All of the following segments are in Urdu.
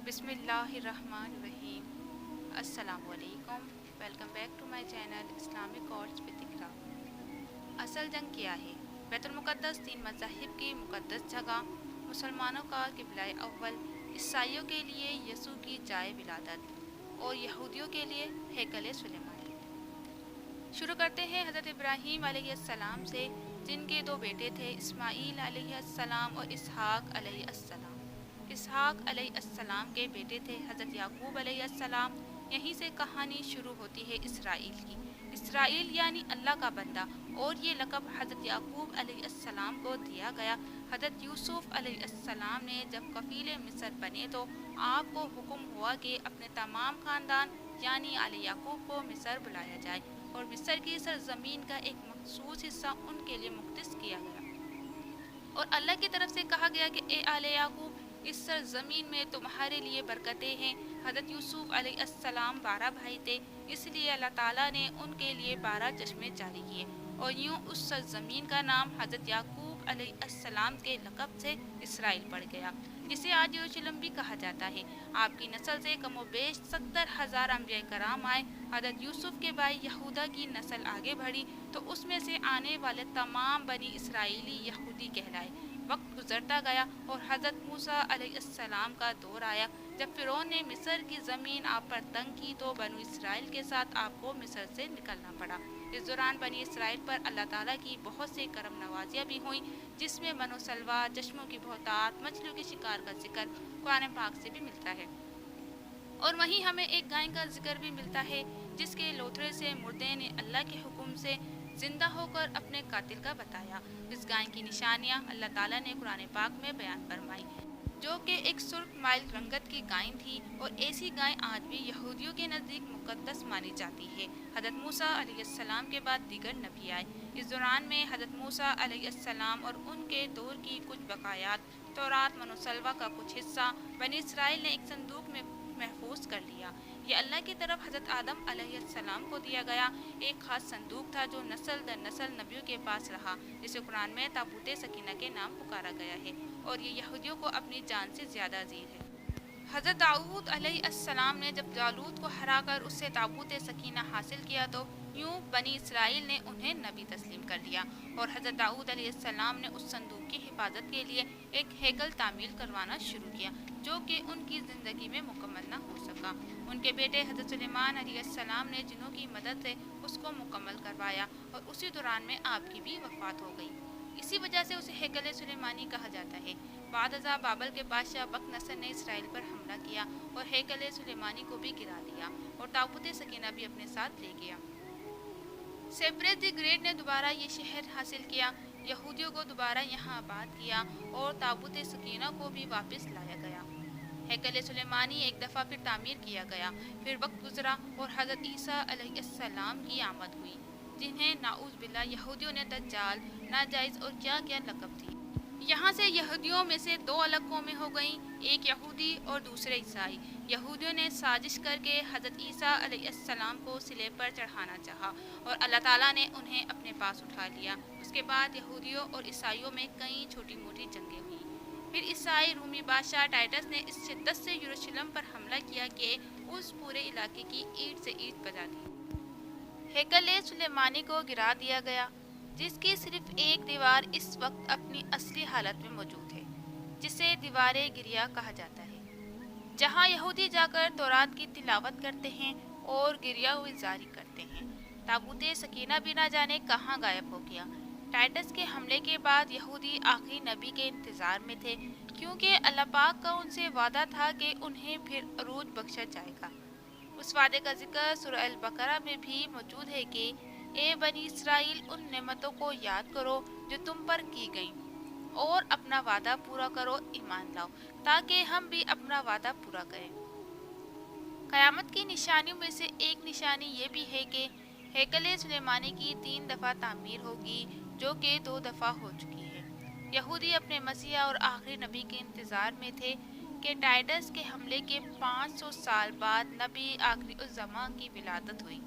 بسم اللہ الرحمن الرحیم۔ السلام علیکم، welcome back to my channel Islamic course with Iqra. اصل جنگ کیا ہے؟ بیت المقدس تین مذاہب کی مقدس جگہ، مسلمانوں کا قبلہ اول، عیسائیوں کے لیے یسوع کی جائے ولادت اور یہودیوں کے لیے ہیکل سلیمانی۔ شروع کرتے ہیں حضرت ابراہیم علیہ السلام سے، جن کے دو بیٹے تھے، اسماعیل علیہ السلام اور اسحاق علیہ السلام۔ اسحاق علیہ السلام کے بیٹے تھے حضرت یعقوب علیہ السلام۔ یہیں سے کہانی شروع ہوتی ہے اسرائیل کی۔ اسرائیل یعنی اللہ کا بندہ، اور یہ لقب حضرت یعقوب علیہ السلام کو دیا گیا۔ حضرت یوسف علیہ السلام نے جب کفیل مصر بنے تو آپ کو حکم ہوا کہ اپنے تمام خاندان یعنی آل یعقوب کو مصر بلایا جائے، اور مصر کی سرزمین کا ایک مخصوص حصہ ان کے لیے مختص کیا گیا، اور اللہ کی طرف سے کہا گیا کہ اے آل یعقوب، اس سرزمین میں تمہارے لیے برکتیں ہیں۔ حضرت یوسف علیہ السلام 12 بھائی تھے، اس لیے اللہ تعالیٰ نے ان کے لیے 12 چشمے جاری کیے، اور یوں اس سرزمین کا نام حضرت یعقوب علیہ السلام کے لقب سے اسرائیل پڑ گیا، جسے آج یروشلم بھی کہا جاتا ہے۔ آپ کی نسل سے کم و بیش 70,000 انبیاء کرام آئے۔ حضرت یوسف کے بھائی یہودا کی نسل آگے بڑھی تو اس میں سے آنے والے تمام بنی اسرائیلی یہودی کہلائے۔ وقت گزرتا گیا اور حضرت موسیٰ علیہ السلام کا دور آیا۔ جب فرعون نے مصر کی زمین آپ پر تنگ کی تو بنو اسرائیل کے ساتھ آپ کو مصر سے نکلنا پڑا۔ اس دوران بنی اسرائیل پر اللہ تعالیٰ کی بہت سے کرم نوازیاں بھی ہوئیں، جس میں من و سلوہ، چشموں کی بہتات، مچھلیوں کے شکار کا ذکر قرآن پاک سے بھی ملتا ہے۔ اور وہیں ہمیں ایک گائے کا ذکر بھی ملتا ہے، جس کے لوتھڑے سے مردے نے اللہ کے حکم سے زندہ ہو کر اپنے قاتل کا بتایا۔ اس گائے کی نشانیاں اللہ تعالیٰ نے قرآن پاک میں بیان فرمائی، جو کہ ایک سرخ مائل رنگت کی گائے تھی، اور ایسی گائے آج بھی یہودیوں کے نزدیک مقدس مانی جاتی ہے۔ حضرت موسیٰ علیہ السلام کے بعد دیگر نبی آئے۔ اس دوران میں حضرت موسیٰ علیہ السلام اور ان کے دور کی کچھ بقایات، تورات، من و سلوہ کا کچھ حصہ بنی اسرائیل نے ایک صندوق میں محفوظ کر لیا۔ یہ اللہ کی طرف حضرت آدم علیہ السلام کو دیا گیا ایک خاص صندوق تھا، جو نسل در نسل نبیوں کے پاس رہا، جسے قرآن میں تابوت سکینہ کے نام پکارا گیا ہے، اور یہ یہودیوں کو اپنی جان سے زیادہ عزیز ہے۔ حضرت داؤد علیہ السلام نے جب جالوت کو ہرا کر اس سے تابوت سکینہ حاصل کیا تو یوں بنی اسرائیل نے انہیں نبی تسلیم کر لیا، اور حضرت داؤد علیہ السلام نے اس صندوق کی حفاظت کے لیے ایک ہیکل تعمیر کروانا شروع کیا، جو کہ ان کی زندگی میں مکمل نہ ہو سکا۔ ان کے بیٹے حضرت سلیمان علیہ السلام نے جنوں کی مدد سے اس کو مکمل کروایا، اور اسی دوران میں آپ کی بھی وفات ہو گئی۔ اسی وجہ سے اسے ہیکل سلیمانی کہا جاتا ہے۔ بعد ازاں بابل کے بادشاہ بخت نصر نے اسرائیل پر حملہ کیا اور ہیکل سلیمانی کو بھی گرا دیا، اور تابوت سکینہ بھی اپنے ساتھ لے گیا۔ سیپریس دی گریٹ نے دوبارہ یہ شہر حاصل کیا، یہودیوں کو دوبارہ یہاں آباد کیا، اور تابوت سکینہ کو بھی واپس لایا گیا۔ ہیکل سلیمانی ایک دفعہ پھر تعمیر کیا گیا۔ پھر وقت گزرا اور حضرت عیسیٰ علیہ السلام کی آمد ہوئی، جنہیں نعوذ باللہ یہودیوں نے دجال، ناجائز اور کیا کیا لقب دی۔ یہاں سے یہودیوں میں سے دو الگ قومیں ہو گئیں، ایک یہودی اور دوسرے عیسائی۔ یہودیوں نے سازش کر کے حضرت عیسیٰ علیہ السلام کو صلیب پر چڑھانا چاہا، اور اللہ تعالیٰ نے انہیں اپنے پاس اٹھا لیا۔ اس کے بعد یہودیوں اور عیسائیوں میں کئی چھوٹی موٹی جنگیں ہوئیں۔ پھر عیسائی رومی بادشاہ ٹائٹس نے اس شدت سے یروشلم پر حملہ کیا کہ اس پورے علاقے کی اینٹ سے اینٹ بجا دی۔ ہیکل سلیمانی کو گرا دیا گیا، جس کی صرف ایک دیوار اس وقت اپنی اصلی حالت میں موجود ہے، جسے دیوار گریا کہا جاتا ہے، جہاں یہودی جا کر تورات کی تلاوت کرتے ہیں اور گریا ہوئی جاری کرتے ہیں۔ تابوت سکینہ بھی نہ جانے کہاں غائب ہو گیا۔ ٹائٹس کے حملے کے بعد یہودی آخری نبی کے انتظار میں تھے، کیونکہ اللہ پاک کا ان سے وعدہ تھا کہ انہیں پھر عروج بخشا جائے گا۔ اس وعدے کا ذکر سورہ البقرہ میں بھی موجود ہے کہ اے بنی اسرائیل، ان نعمتوں کو یاد کرو جو تم پر کی گئیں، اور اپنا وعدہ پورا کرو، ایمان لاؤ، تاکہ ہم بھی اپنا وعدہ پورا کریں۔ قیامت کی نشانیوں میں سے ایک نشانی یہ بھی ہے کہ ہیکل سلیمانی کی 3 دفعہ تعمیر ہوگی، جو کہ 2 دفعہ ہو چکی ہے۔ یہودی اپنے مسیح اور آخری نبی کے انتظار میں تھے کہ ٹائٹس کے حملے کے 500 سال بعد نبی آخری الزماں کی ولادت ہوئی۔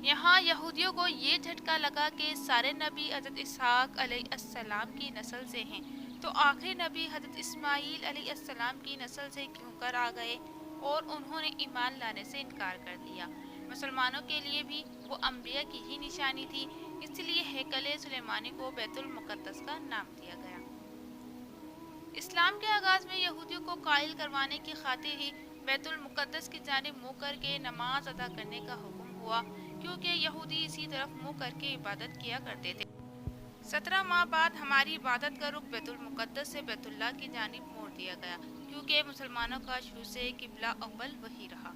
یہاں یہودیوں کو یہ جھٹکا لگا کہ سارے نبی حضرت اسحاق علیہ السلام کی نسل سے ہیں، تو آخری نبی حضرت اسماعیل علیہ السلام کی نسل سے کیوں کر آ گئے اور انہوں نے ایمان لانے سے انکار کر دیا؟ مسلمانوں کے لیے بھی وہ انبیاء کی ہی نشانی تھی، اس لیے ہیکل سلیمانی کو بیت المقدس کا نام دیا گیا۔ اسلام کے آغاز میں یہودیوں کو قائل کروانے کی خاطر ہی بیت المقدس کی جانب منہ کر کے نماز ادا کرنے کا حکم ہوا، کیونکہ یہودی اسی طرف منہ کر کے عبادت کیا کرتے تھے۔ 17 ماہ بعد ہماری عبادت کا رخ بیت المقدس سے بیت اللہ کی جانب موڑ دیا گیا، کیونکہ مسلمانوں کا شروع سے قبلہ اول وہی رہا،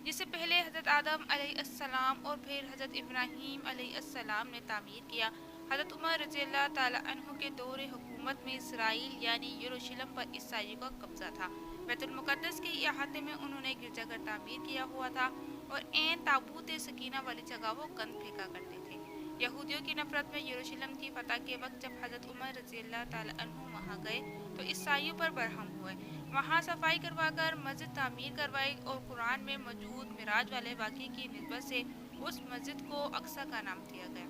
جسے پہلے حضرت آدم علیہ السلام اور پھر حضرت ابراہیم علیہ السلام نے تعمیر کیا۔ حضرت عمر رضی اللہ تعالیٰ عنہ کے دور حکومت میں اسرائیل یعنی یروشلم پر عیسائیوں کا قبضہ تھا۔ بیت المقدس کے احاطے میں انہوں نے گرجا گھر تعمیر کیا ہوا تھا اور عین تابوت سکینہ والی جگہ وہ گند پھینکا کرتے تھے۔ یہودیوں کی نفرت میں یروشلم کی فتح کے وقت جب حضرت عمر رضی اللہ تعالیٰ عنہ وہاں گئے تو عیسائیوں پر برہم ہوئے، وہاں صفائی کروا کر مسجد تعمیر کروائی اور قرآن میں موجود معراج والے واقعے کی نسبت سے اس مسجد کو اقصی کا نام دیا گیا۔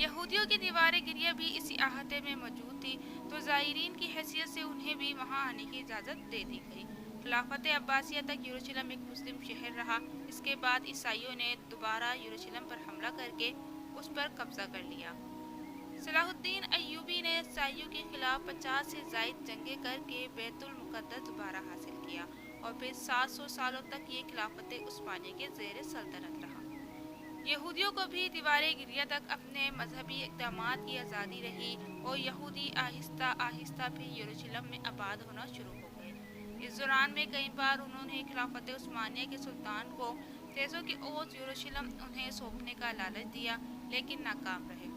یہودیوں کی دیوار گریہ بھی اسی احاطے میں موجود تھی، تو زائرین کی حیثیت سے انہیں بھی وہاں آنے کی اجازت دے دی گئی۔ خلافت عباسیہ تک یروشلم ایک مسلم شہر رہا۔ اس کے بعد عیسائیوں نے دوبارہ یروشلم پر حملہ کر کے اس پر قبضہ کر لیا۔ صلاح الدین ایوبی نے عیسائیوں کے خلاف 50 سے زائد جنگیں کر کے بیت المقدس دوبارہ حاصل کیا اور پھر 700 سالوں تک یہ خلافت عثمانیہ کے زیر سلطنت رہا۔ یہودیوں کو بھی دیوار گریہ تک اپنے مذہبی اقدامات کی آزادی رہی اور یہودی آہستہ آہستہ پھر یروشلم میں آباد ہونا شروع ہو گئے۔ اس دوران میں کئی بار انہوں نے خلافت عثمانیہ کے سلطان کو تیزوں کی اوج یروشلم انہیں سونپنے کا لالچ دیا، لیکن ناکام رہے۔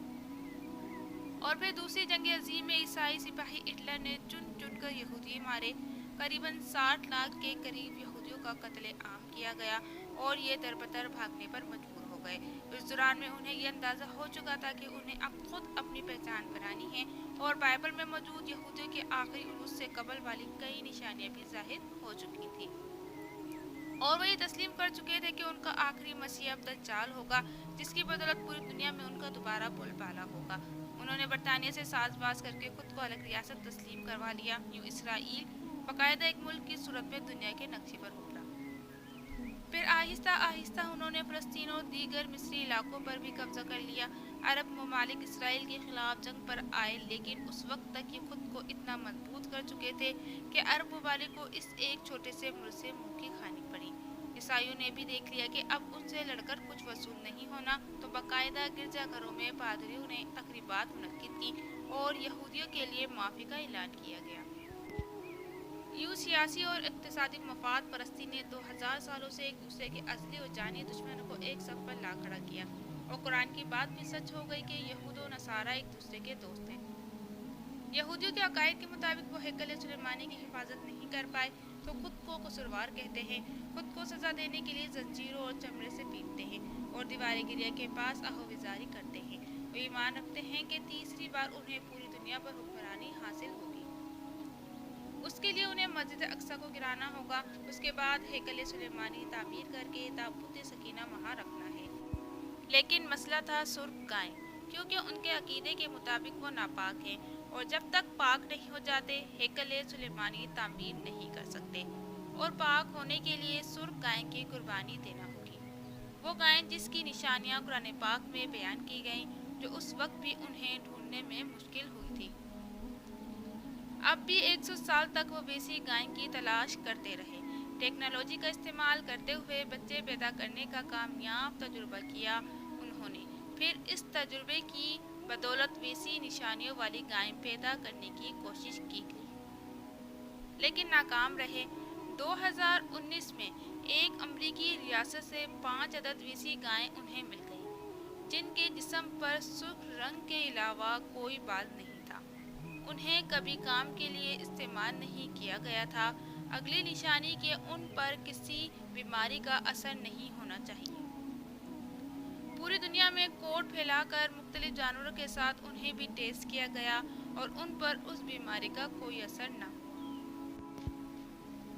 اور پھر دوسری جنگ عظیم میں عیسائی سپاہی ہٹلر نے چن چن کر یہودی مارے، قریباً 60 لاکھ کے قریب یہودیوں کا قتل عام کیا گیا اور یہ دربدر بھاگنے پر مجبور ہو گئے۔ اس دوران میں انہیں یہ اندازہ ہو چکا تھا کہ انہیں اب خود اپنی پہچان بنانی ہے اور بائبل میں موجود یہودیوں کے آخری عروج سے قبل والی کئی نشانیاں بھی ظاہر ہو چکی تھیں، اور وہ یہ تسلیم کر چکے تھے کہ ان کا آخری مسیح اب دجال ہوگا، جس کی بدولت پوری دنیا میں ان کا دوبارہ بول بالا ہوگا۔ انہوں نے برطانیہ سے ساز باز کر کے خود کو الگ ریاست تسلیم کروا لیا، یوں اسرائیل باقاعدہ ایک ملک کی صورت میں دنیا کے نقشے پر ابھرا۔ پھر آہستہ آہستہ انہوں نے فلسطین اور دیگر مصری علاقوں پر بھی قبضہ کر لیا۔ عرب ممالک اسرائیل کے خلاف جنگ پر آئے، لیکن اس وقت تک یہ خود کو اتنا مضبوط کر چکے تھے کہ عرب ممالک کو اس ایک چھوٹے سے ملک سے منہ کی کھانی پڑی۔ عیسائیوں نے بھی دیکھ لیا کہ اب ان سے لڑ کر کچھ وصول نہیں ہونا، تو باقاعدہ گرجا گھروں میں پادریوں نے تقریبات منعقد کی اور یہودیوں کے لیے معافی کا اعلان کیا گیا۔ یوں سیاسی اور اقتصادی مفاد پرستی نے 2000 سالوں سے ایک دوسرے کے ازلی اور جانی دشمنوں کو ایک صف پر لا کھڑا کیا، اور قرآن کی بات بھی سچ ہو گئی کہ یہود و نصارہ ایک دوسرے کے دوست ہیں۔ یہودیوں کے عقائد کے مطابق وہ ہیکل سلیمانی کی حفاظت نہیں کر پائے تو خود کو قصوروار کہتے ہیں، خود کو سزا دینے کے لیے زنجیروں اور چمڑے سے پیٹتے ہیں اور دیوار گریہ کے پاس آہوازاری کرتے ہیں۔ وہ ایمان رکھتے ہیں کہ تیسری بار انہیں پوری دنیا پر حکمرانی حاصل ہوگی۔ اس کے لیے انہیں مسجد اقصی کو گرانا ہوگا، اس کے بعد ہیکل سلیمانی تعمیر کر کے تابوت سکینہ وہاں رکھنا ہے۔ لیکن مسئلہ تھا سرخ گائے، کیونکہ ان کے عقیدے کے مطابق وہ ناپاک ہیں اور جب تک پاک نہیں ہو جاتے ہیکل سلیمانی تعمیر نہیں کر سکتے، اور پاک ہونے کے لیے سرخ گائے کی قربانی دینا ہوگی، وہ گائے جس کی نشانیاں قرآن پاک میں بیان کی گئیں، جو اس وقت بھی انہیں ڈھونڈنے میں مشکل ہوئی تھی۔ اب بھی 100 سال تک وہ ویسی گائے کی تلاش کرتے رہے۔ ٹیکنالوجی کا استعمال کرتے ہوئے بچے پیدا کرنے کا کامیاب تجربہ کیا انہوں نے، پھر اس تجربے کی بدولت ویسی نشانیوں والی گائے پیدا کرنے کی کوشش کی گئی، لیکن ناکام رہے۔ 2019 میں ایک امریکی ریاست سے 5 عدد ویسی گائیں انہیں مل گئیں، جن کے جسم پر سرخ رنگ کے علاوہ کوئی بال نہیں تھا۔ انہیں کبھی کام کے لیے استعمال نہیں کیا گیا تھا۔ اگلی نشانی کہ ان پر کسی بیماری کا اثر نہیں ہونا چاہیے۔ پوری دنیا میں کوٹ پھیلا کر مختلف جانوروں کے ساتھ انہیں بھی ٹیسٹ کیا گیا اور ان پر اس بیماری کا کوئی اثر نہ ہوا۔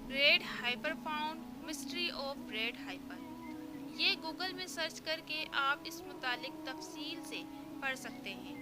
Red hyper found, mystery of red hyper. یہ گوگل میں سرچ کر کے آپ اس متعلق تفصیل سے پڑھ سکتے ہیں۔